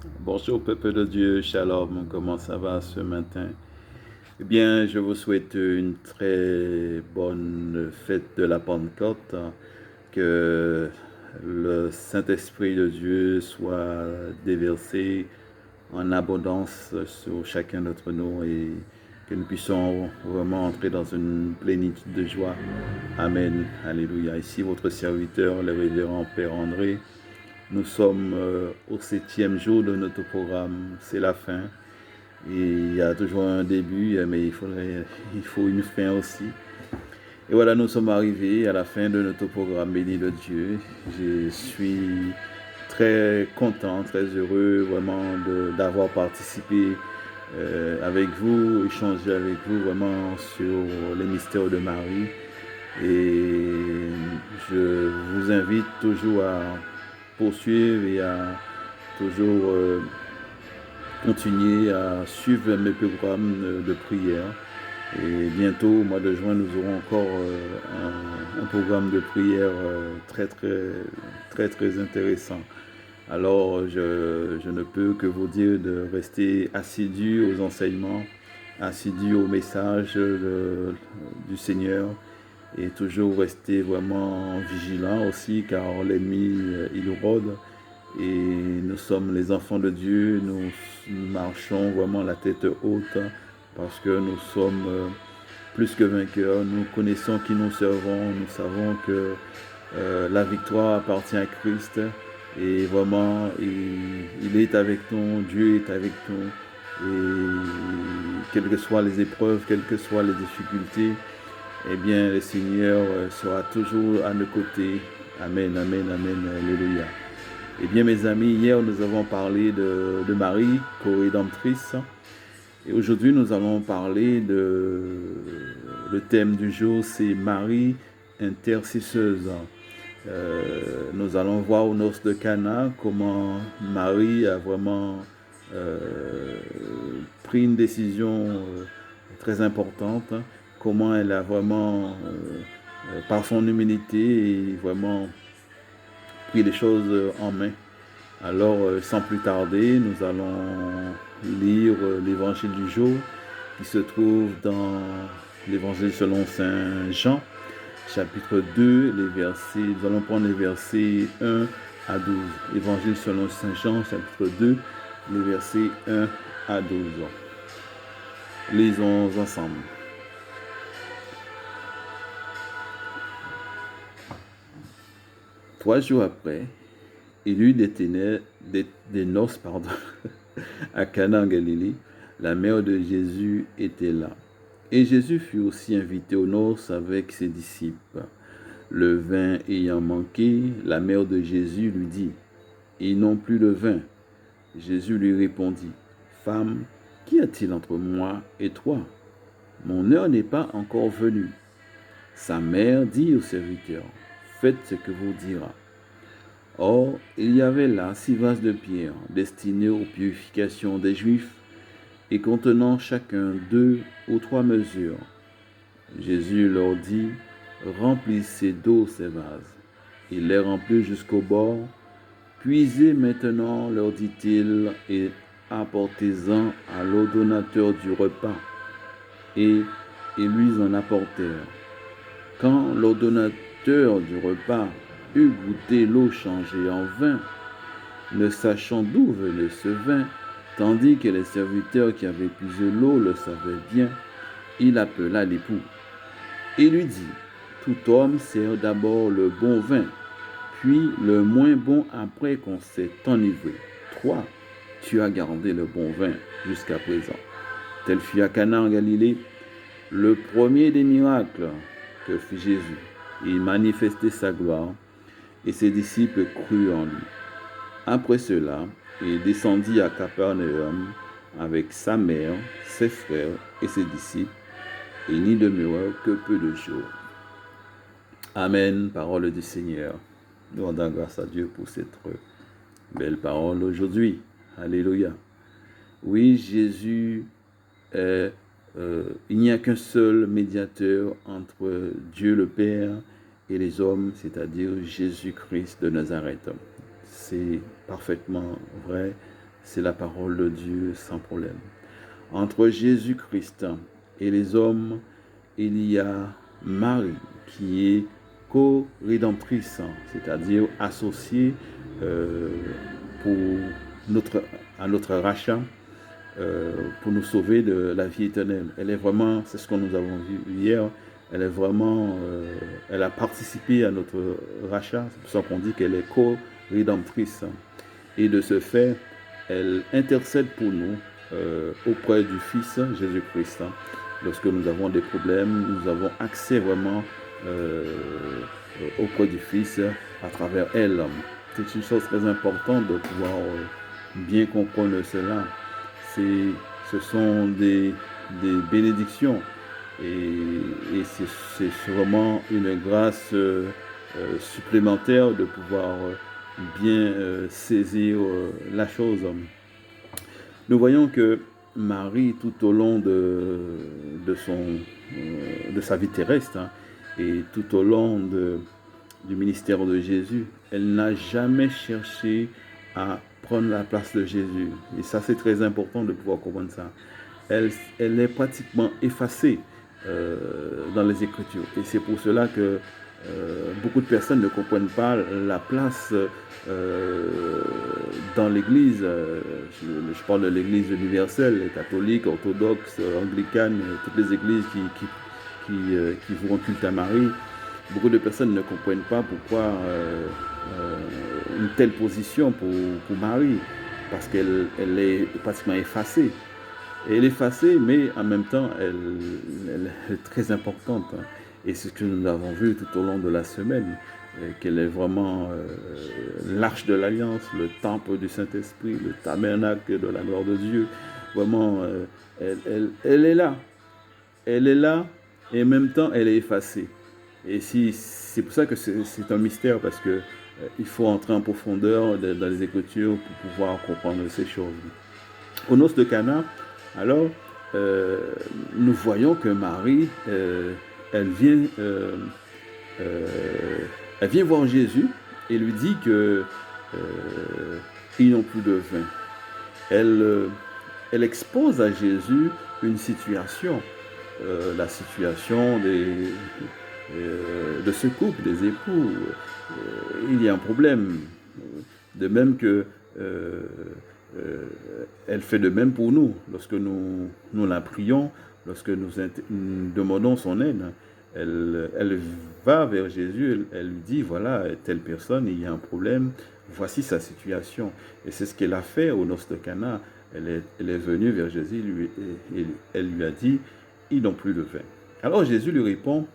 Bonjour peuple de Dieu, shalom, comment ça va ce matin? Eh bien, je vous souhaite une très bonne fête de la Pentecôte, que le Saint-Esprit de Dieu soit déversé en abondance sur chacun d'entre nous et que nous puissions vraiment entrer dans une plénitude de joie. Amen, alléluia. Ici votre serviteur, le révérend Père André. Nous sommes au 7e jour de notre programme, c'est la fin. Et il y a toujours un début, mais il faut une fin aussi. Et voilà, nous sommes arrivés à la fin de notre programme Béni de Dieu. Je suis très content, très heureux vraiment d'avoir participé avec vous, échanger avec vous vraiment sur les mystères de Marie. Et je vous invite toujours à poursuivre et à toujours continuer à suivre mes programmes de prière. Et bientôt, au mois de juin, nous aurons encore un programme de prière très intéressant. Alors, je ne peux que vous dire de rester assidus aux enseignements, assidus au message du Seigneur et toujours rester vraiment vigilant aussi car l'ennemi, il rôde. Et nous sommes les enfants de Dieu, nous marchons vraiment la tête haute parce que nous sommes plus que vainqueurs. Nous connaissons qui nous servons, nous savons que la victoire appartient à Christ et vraiment il est avec nous, Dieu est avec nous. Et quelles que soient les épreuves, quelles que soient les difficultés, eh bien le Seigneur sera toujours à nos côtés. Amen, amen, amen, alléluia. Eh bien, mes amis, hier, nous avons parlé de Marie, co-rédemptrice. Et aujourd'hui, nous allons parler le thème du jour, c'est Marie, intercesseuse. Nous allons voir aux noces de Cana comment Marie a vraiment pris une décision très importante, comment elle a vraiment, par son humilité, et vraiment pris les choses en main. Alors, sans plus tarder, nous allons lire l'évangile du jour qui se trouve dans l'évangile selon Saint Jean, chapitre 2, les versets, nous allons prendre les versets 1 à 12. Évangile selon Saint Jean, chapitre 2, les versets 1 à 12. Lisons ensemble. Trois jours après, il eut des noces à Cana en Galilée. La mère de Jésus était là. Et Jésus fut aussi invité aux noces avec ses disciples. Le vin ayant manqué, la mère de Jésus lui dit, « Ils n'ont plus de vin. » Jésus lui répondit, « Femme, qu'y a-t-il entre moi et toi? Mon heure n'est pas encore venue. » Sa mère dit au serviteur, « Faites ce que vous dira. » Or, il y avait là 6 vases de pierre destinés aux purifications des Juifs et contenant chacun 2 ou 3 mesures. Jésus leur dit, « Remplissez d'eau ces vases. » Il les remplit jusqu'au bord. « Puisez maintenant, leur dit-il, et apportez-en à l'ordonnateur du repas. » Et ils lui en apportèrent. Quand l'ordonnateur du repas eut goûté l'eau changée en vin, ne sachant d'où venait ce vin, tandis que les serviteurs qui avaient puisé l'eau le savaient bien, il appela l'époux et lui dit, « Tout homme sert d'abord le bon vin, puis le moins bon après qu'on s'est enivré. Toi, tu as gardé le bon vin jusqu'à présent. » Tel fut à Cana en Galilée le premier des miracles que fit Jésus. Il manifestait sa gloire et ses disciples crurent en lui. Après cela, il descendit à Capernaum avec sa mère, ses frères et ses disciples, et n'y demeura que peu de jours. Amen, parole du Seigneur. Nous rendons grâce à Dieu pour cette belle parole aujourd'hui. Alléluia. Oui, Jésus est, il n'y a qu'un seul médiateur entre Dieu le Père et les hommes, c'est-à-dire Jésus-Christ de Nazareth. C'est parfaitement vrai. c'est la parole de Dieu sans problème. Entre Jésus-Christ et les hommes, il y a Marie qui est co-rédemptrice, c'est-à-dire associée pour à notre rachat, pour nous sauver de la vie éternelle. Elle est vraiment, c'est ce que nous avons vu hier, elle est vraiment, elle a participé à notre rachat, c'est pour ça qu'on dit qu'elle est co-rédemptrice. Et de ce fait, elle intercède pour nous auprès du Fils Jésus-Christ. Lorsque nous avons des problèmes, nous avons accès vraiment auprès du Fils à travers elle. C'est une chose très importante de pouvoir bien comprendre cela. Ce sont des bénédictions et c'est vraiment une grâce supplémentaire de pouvoir bien saisir la chose. Nous voyons que Marie, tout au long de sa vie terrestre et tout au long du ministère de Jésus, elle n'a jamais cherché à prendre la place de Jésus. Et ça, c'est très important de pouvoir comprendre ça. Elle est pratiquement effacée dans les Écritures. Et c'est pour cela que beaucoup de personnes ne comprennent pas la place dans l'Église. Je parle de l'Église universelle, catholique, orthodoxe, anglicane, toutes les églises qui vont culte à Marie. Beaucoup de personnes ne comprennent pas pourquoi une telle position pour Marie, parce qu'elle est pratiquement effacée. Et elle est effacée, mais en même temps, elle est très importante. Et c'est ce que nous avons vu tout au long de la semaine, qu'elle est vraiment l'arche de l'Alliance, le temple du Saint-Esprit, le tabernacle de la gloire de Dieu. Vraiment, elle est là. Elle est là et en même temps, elle est effacée. Et c'est pour ça que c'est un mystère, parce que il faut entrer en profondeur dans les Écritures pour pouvoir comprendre ces choses. Aux noces de Cana, alors, nous voyons que Marie, elle vient voir Jésus et lui dit que ils n'ont plus de vin. Elle expose à Jésus une situation, la situation de ce couple, des époux. Il y a un problème. De même que elle fait de même pour nous. Lorsque nous la prions, lorsque nous demandons son aide, elle va vers Jésus, elle lui dit, voilà, telle personne, il y a un problème, voici sa situation. Et c'est ce qu'elle a fait aux noces de Cana. Elle est venue vers Jésus et elle lui a dit, ils n'ont plus de vin. Alors Jésus lui répond,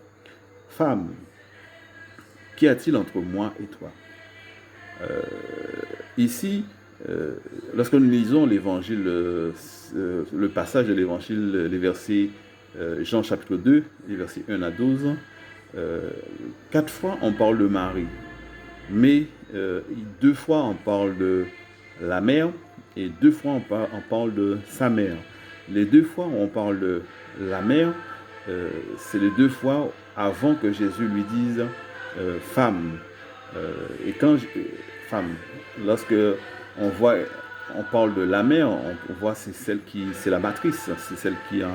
femme, qu'y a-t-il entre moi et toi? Ici, lorsque nous lisons l'évangile, le passage de l'évangile, les versets Jean chapitre 2, les versets 1 à 12, 4 fois on parle de Marie, mais 2 fois on parle de la mère et 2 fois on parle de sa mère. Les 2 fois où on parle de la mère, c'est les 2 fois avant que Jésus lui dise femme. Et quand femme, lorsque on parle de la mère, on voit c'est la matrice, c'est celle qui a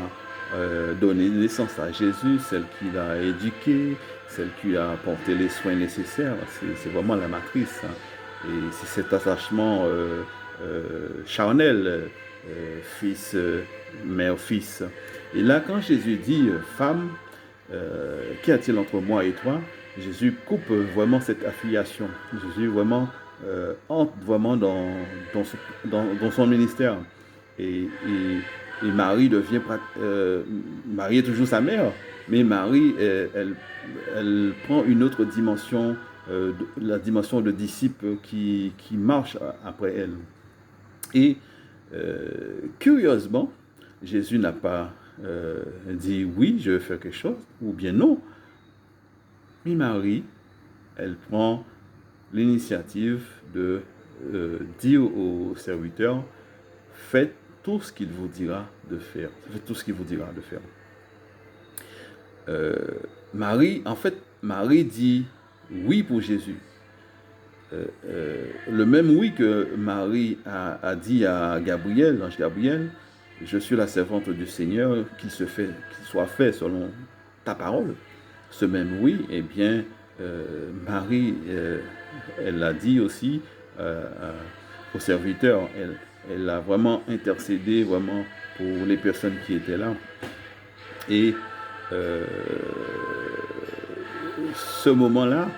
donné naissance à Jésus, celle qui l'a éduqué, celle qui a apporté les soins nécessaires. C'est vraiment la matrice. Et c'est cet attachement charnel, fils, mère, fils. Et là, quand Jésus dit femme, qu'y a-t-il entre moi et toi? Jésus coupe vraiment cette affiliation. Jésus vraiment entre vraiment dans son ministère. Et Marie devient... Marie est toujours sa mère, mais Marie, elle prend une autre dimension, la dimension de disciple qui marche après elle. Et curieusement, Jésus n'a pas dit oui, je vais faire quelque chose, ou bien non. Mais Marie, elle prend l'initiative de dire aux serviteurs, faites tout ce qu'il vous dira de faire. Faites tout ce qu'il vous dira de faire. Marie dit oui pour Jésus. le même oui que Marie a dit à Gabriel, l'ange Gabriel, je suis la servante du Seigneur, qu'il soit fait selon ta parole. Ce même oui, eh bien, Marie, elle l'a dit aussi au serviteur. Elle a vraiment intercédé vraiment pour les personnes qui étaient là. Et ce moment-là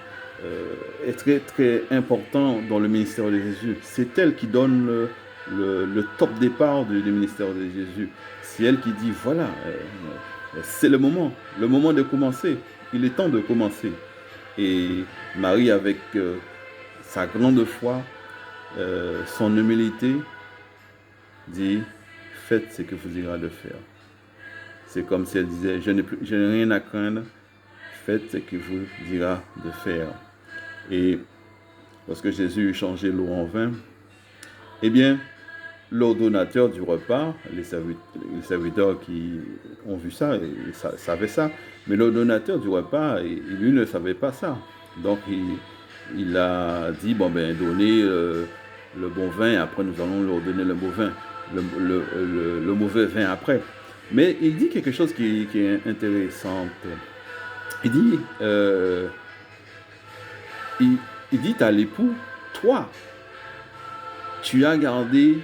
est très très important dans le ministère de Jésus. C'est elle qui donne le top départ du ministère de Jésus. C'est elle qui dit, voilà, c'est le moment de commencer. Il est temps de commencer. Et Marie, avec sa grande foi, son humilité, dit, faites ce que vous irez de faire. C'est comme si elle disait, je n'ai rien à craindre, faites ce que vous dira de faire. Et lorsque Jésus changeait l'eau en vin, eh bien, l'ordonnateur du repas, les serviteurs qui ont vu ça, ils savaient ça, mais l'ordonnateur du repas, lui ne savait pas ça. Donc, il a dit, bon ben, donnez le bon vin, après nous allons leur donner le bon vin, le mauvais vin après. Mais il dit quelque chose qui est intéressant. Il dit, il dit à l'époux, toi, tu as gardé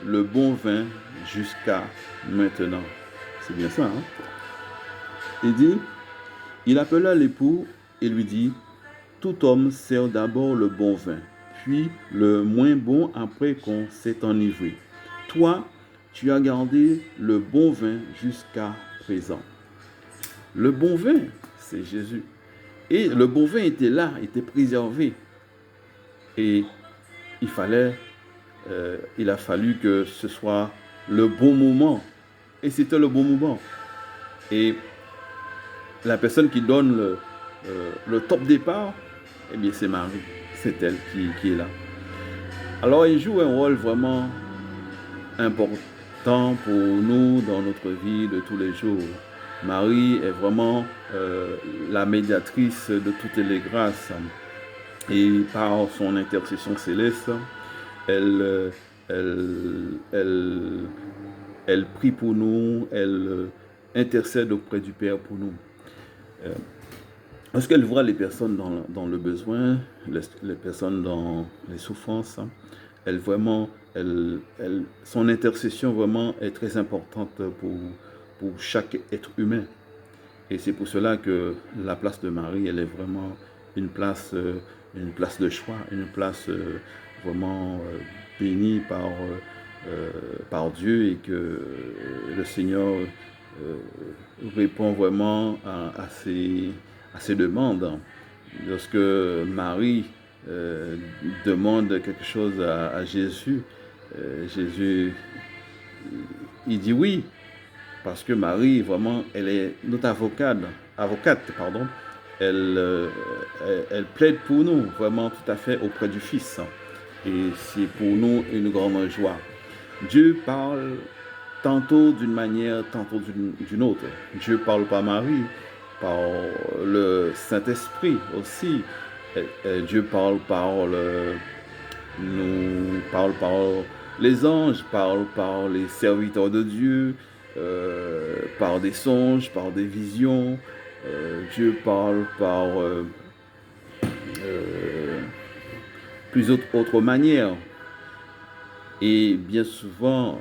le bon vin jusqu'à maintenant. C'est bien ça, hein? Il dit, il appela l'époux et lui dit, tout homme sert d'abord le bon vin, puis le moins bon après qu'on s'est enivré. Toi, tu as gardé le bon vin jusqu'à présent. Le bon vin, c'est Jésus. Et le bon vin était là, était préservé. Et il a fallu que ce soit le bon moment. Et c'était le bon moment. Et la personne qui donne le top départ, eh bien c'est Marie. C'est elle qui est là. Alors il joue un rôle vraiment important pour nous dans notre vie de tous les jours. Marie est vraiment la médiatrice de toutes les grâces. Et par son intercession céleste, elle prie pour nous, elle intercède auprès du Père pour nous. Lorsqu'elle voit les personnes dans le besoin, les personnes dans les souffrances, son intercession vraiment est très importante pour chaque être humain. Et c'est pour cela que la place de Marie, elle est vraiment une place de choix, une place vraiment bénie par Dieu, et que le Seigneur répond vraiment à ses demandes. Lorsque Marie demande quelque chose à Jésus, Jésus, il dit oui, parce que Marie, vraiment, elle est notre avocate. Elle plaide pour nous, vraiment tout à fait auprès du Fils. Et c'est pour nous une grande joie. Dieu parle tantôt d'une manière, tantôt d'une autre. Dieu parle par Marie, par le Saint-Esprit aussi. Dieu parle par les anges, parle par les serviteurs de Dieu, par des songes, par des visions. Dieu parle par plus autres manières. Et bien souvent,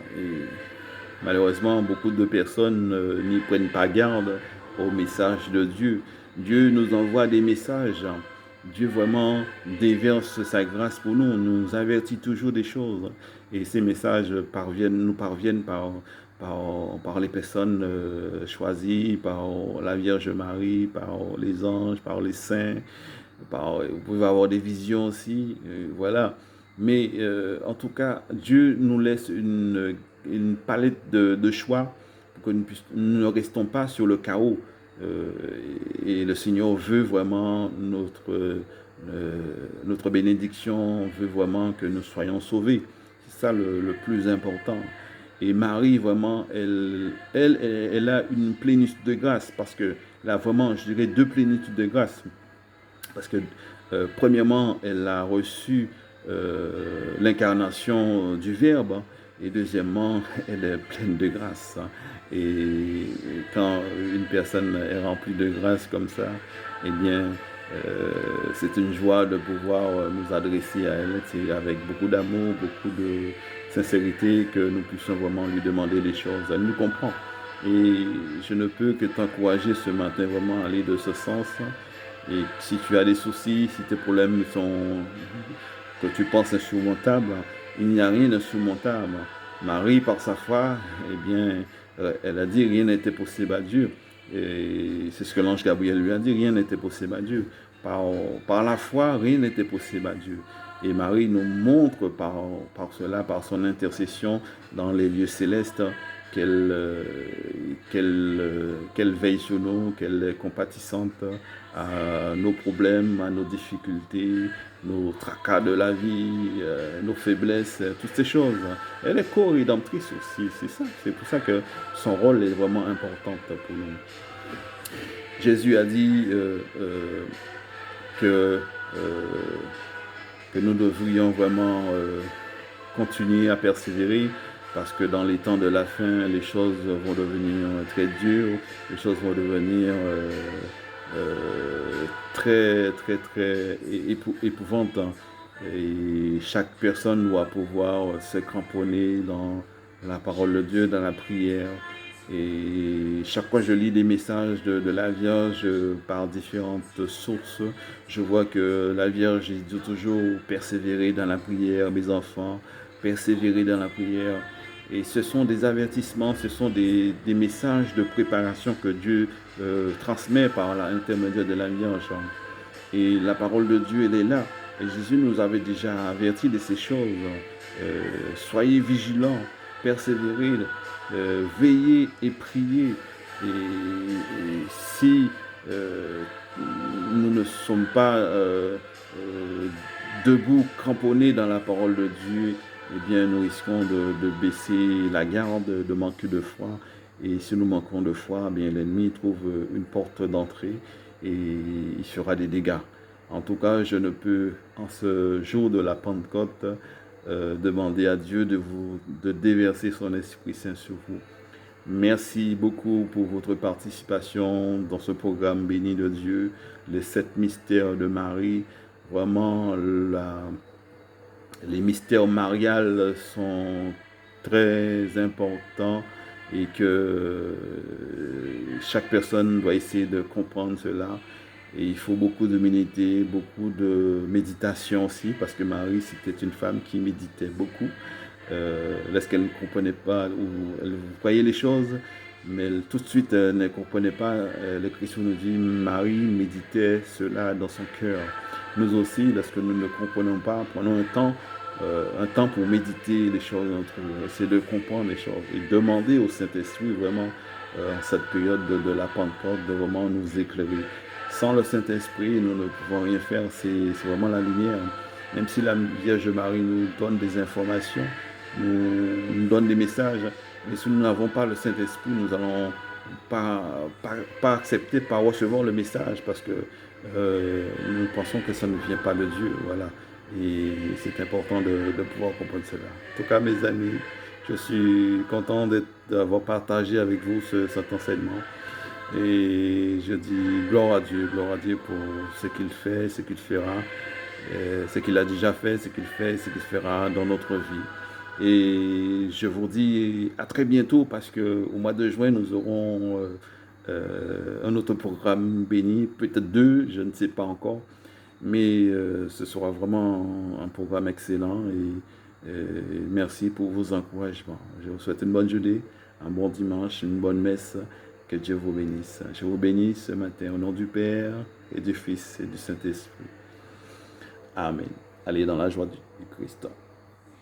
malheureusement, beaucoup de personnes n'y prennent pas garde au message de Dieu. Dieu nous envoie des messages. Dieu vraiment déverse sa grâce pour nous, nous avertit toujours des choses. Et ces messages nous parviennent par les personnes choisies, par la Vierge Marie, par les anges, par les saints. Vous pouvez avoir des visions aussi, voilà. Mais en tout cas, Dieu nous laisse une palette de choix pour que nous ne restons pas sur le chaos. Et le Seigneur veut vraiment notre bénédiction, veut vraiment que nous soyons sauvés. C'est ça le plus important. Et Marie, vraiment, elle a une plénitude de grâce, parce que là, vraiment, je dirais deux plénitudes de grâce. Parce que premièrement, elle a reçu l'incarnation du Verbe, et deuxièmement, elle est pleine de grâce. Et quand une personne est remplie de grâce comme ça, eh bien, c'est une joie de pouvoir nous adresser à elle. C'est avec beaucoup d'amour, beaucoup de sincérité que nous puissions vraiment lui demander les choses. Elle nous comprend. Et je ne peux que t'encourager ce matin vraiment à aller de ce sens. Et si tu as des soucis, si tes problèmes sont que tu penses insurmontables, il n'y a rien d'insurmontable. Marie, par sa foi, eh bien, elle a dit rien n'était possible à Dieu. Et c'est ce que l'ange Gabriel lui a dit, rien n'était possible à Dieu. Par la foi, rien n'était possible à Dieu. Et Marie nous montre par cela, par son intercession dans les lieux célestes, qu'elle veille sur nous, qu'elle est compatissante à nos problèmes, à nos difficultés, nos tracas de la vie, nos faiblesses, toutes ces choses. Elle est co-rédemptrice aussi, c'est ça. C'est pour ça que son rôle est vraiment important pour nous. Jésus a dit que nous devrions vraiment continuer à persévérer, parce que dans les temps de la fin, les choses vont devenir très dures, les choses vont devenir très épouvantes. Et chaque personne doit pouvoir se cramponner dans la parole de Dieu, dans la prière. Et chaque fois que je lis des messages de la Vierge par différentes sources, je vois que la Vierge dit toujours persévérer dans la prière, mes enfants, persévérer dans la prière. Et ce sont des avertissements, ce sont des messages de préparation que Dieu transmet par l'intermédiaire de la Vierge. Et la parole de Dieu, elle est là. Et Jésus nous avait déjà averti de ces choses. Soyez vigilants, persévérez, veillez et priez. Et si nous ne sommes pas debout, cramponnés dans la parole de Dieu, eh bien, nous risquons de baisser la garde, de manquer de foi. Et si nous manquons de foi, eh bien, l'ennemi trouve une porte d'entrée et il fera des dégâts. En tout cas, je ne peux, en ce jour de la Pentecôte, demander à Dieu de déverser son Esprit Saint sur vous. Merci beaucoup pour votre participation dans ce programme béni de Dieu, les 7 mystères de Marie. Vraiment, les mystères mariales sont très importants et que chaque personne doit essayer de comprendre cela. Et il faut beaucoup d'humilité, beaucoup de méditation aussi, parce que Marie, c'était une femme qui méditait beaucoup. Lorsqu'elle ne comprenait pas, ou elle voyait les choses, mais elle, tout de suite ne comprenait pas. Le Christ nous dit, Marie méditait cela dans son cœur. Nous aussi, lorsque nous ne comprenons pas, prenons un temps pour méditer les choses entre nous, essayer de comprendre les choses et demander au Saint-Esprit vraiment, en cette période de la Pentecôte, de vraiment nous éclairer. Sans le Saint-Esprit, nous ne pouvons rien faire, c'est vraiment la lumière. Même si la Vierge Marie nous donne des informations, nous donne des messages, mais si nous n'avons pas le Saint-Esprit, nous n'allons pas accepter, pas recevoir le message, parce que nous pensons que ça ne vient pas de Dieu. Voilà. Et c'est important de pouvoir comprendre cela. En tout cas, mes amis, je suis content d'avoir partagé avec vous cet enseignement. Et je dis gloire à Dieu pour ce qu'il fait, ce qu'il fera, ce qu'il a déjà fait, ce qu'il fait, ce qu'il fera dans notre vie. Et je vous dis à très bientôt, parce qu'au mois de juin, nous aurons un autre programme béni, peut-être 2, je ne sais pas encore. Mais ce sera vraiment un programme excellent et merci pour vos encouragements. Je vous souhaite une bonne journée, un bon dimanche, une bonne messe. Que Dieu vous bénisse. Je vous bénis ce matin au nom du Père et du Fils et du Saint-Esprit. Amen. Allez dans la joie du Christ.